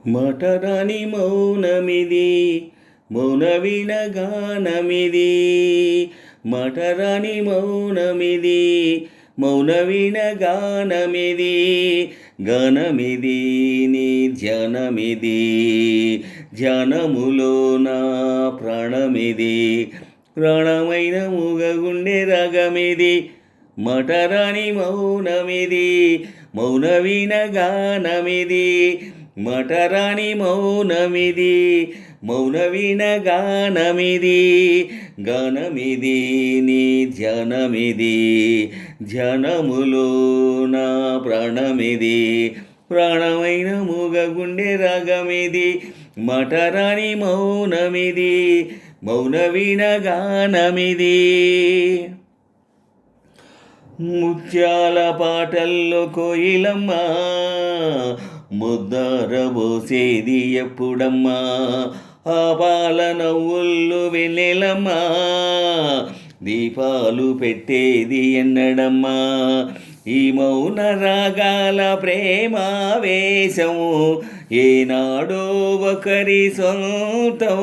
మటరాని మౌనమిది మౌనవీణ గానమిది మటరాని మౌనమిది మౌనవీణ గానమిది గానమిది నీ ధ్యానమిది ధ్యానములో నా ప్రాణమిది ప్రాణమైన మూగగుండె రాగమిది మటరాని మౌనమిది మౌనవీణ గానమిది మటరాని మౌనమిది మౌనవీణ గానమిది గానమిది నీ ధ్యానమిది ధ్యానములో నా ప్రాణమిది ప్రాణమైన మూగగుండె రాగమిది మటరాని మౌనమిది మౌనవీణ గానమిది ముత్యాల పాటల్లో కోయిలమ్మ ముద్దరబోసేది ఎప్పుడమ్మా ఆ పాల నవ్వుళ్ళు వెన్నెలమ్మా దీపాలు పెట్టేది ఎన్నడమ్మా ఈ మౌన రాగాల ప్రేమావేశము ఏనాడో ఒకరి సొంతం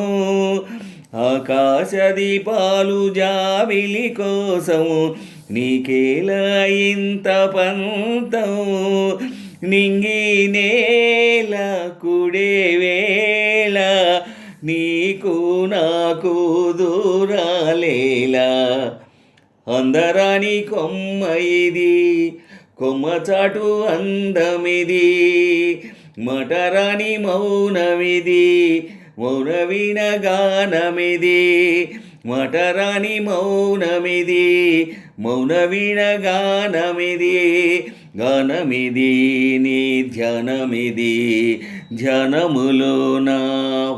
ఆకాశ దీపాలు జాబిలి కోసము నీకేలా ఇంత పంతం నింగి నేల కుడే వేళ నీకు నాకు దూరాలేలా అందరాని కొమ్మ ఇది కొమ్మ చాటు అందమిది మటరాని మౌనమిది మౌనవీణ గానమిది మటరాని మౌనమిది మౌనవీణ గానమిది గానమిది నీ ధ్యానమిది ధ్యానములో నా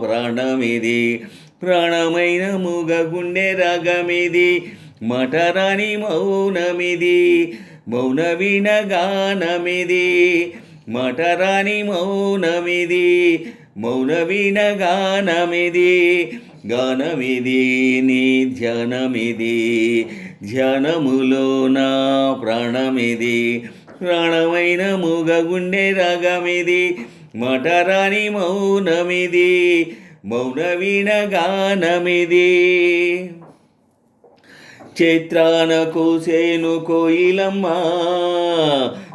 ప్రాణమిది ప్రాణమైన మూగగుండె రాగమిది మటరాని మౌనమిది మౌనవీణ గానమిది మటరాని మౌనమిది మౌనవీణ గానమిది గానమిది నీ ధ్యానమిది ధ్యానములో నా ప్రాణమిది ప్రాణమైన మూగగుండె రాగమిది మటరాని మౌనమిది మౌనవీణ గానమిది చైత్రాన కోసేను కోయిలమ్మ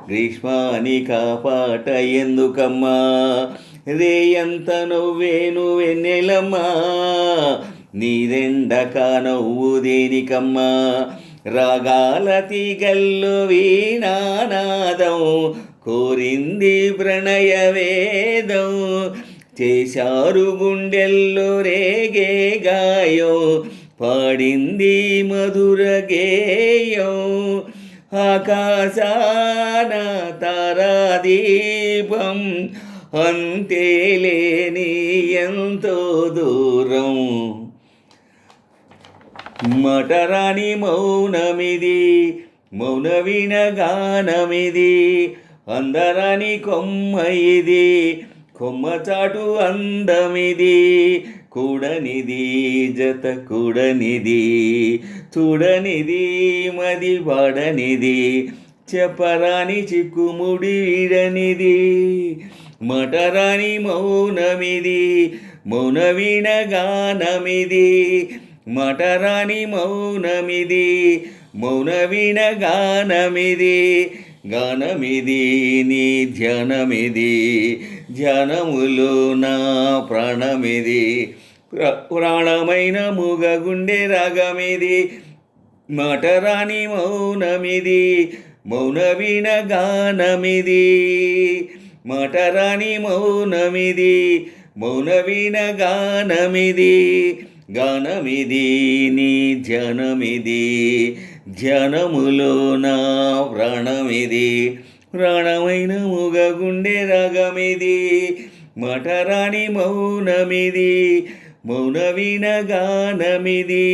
గ్రీష్మాని కాపాట ఎందుకమ్మా రేయంత నవ్వేను వెన్నెలమ్మా నీదెండక నవ్వు దేనికమ్మా రాగాల తీగల్లో వీణానాదం కోరింది ప్రణయ వేదం చేశారు గుండెల్లో రేగే గాయం పాడింది మధుర గేయం ఆకాశాన తారాదీపం అంతేలేని ఎంతో దూరం మటరాని మౌనమిది మౌనవీణ గానమిది అందరాని కొమ్మ ఇది కొమ్మ చాటు అందమిది కూడనిది జత కూడనిది చూడనిది మది వాడనిది చెప్పరాని చిక్కుముడి వీడనిది మటరాని మౌనమిది మౌనవీణ గానమిది మటరాని మౌనమిది మౌనవీణ గానమిది గానమిది నీ ధ్యానమిది ధ్యానములో నా ప్రాణమిది ప్రాణమైన మూగగుండె రాగమిది మటరాని మౌనమిది మౌనవీణ గానమిది మటరాని మౌనమిది మౌనవీణ గానమిది గానమిది నీ ధ్యానమిది ధ్యానములో నా ప్రాణమిది ప్రాణమైన మూగగుండె రాగమిది మటరాని మౌనమిది మౌనవీణ గానమిది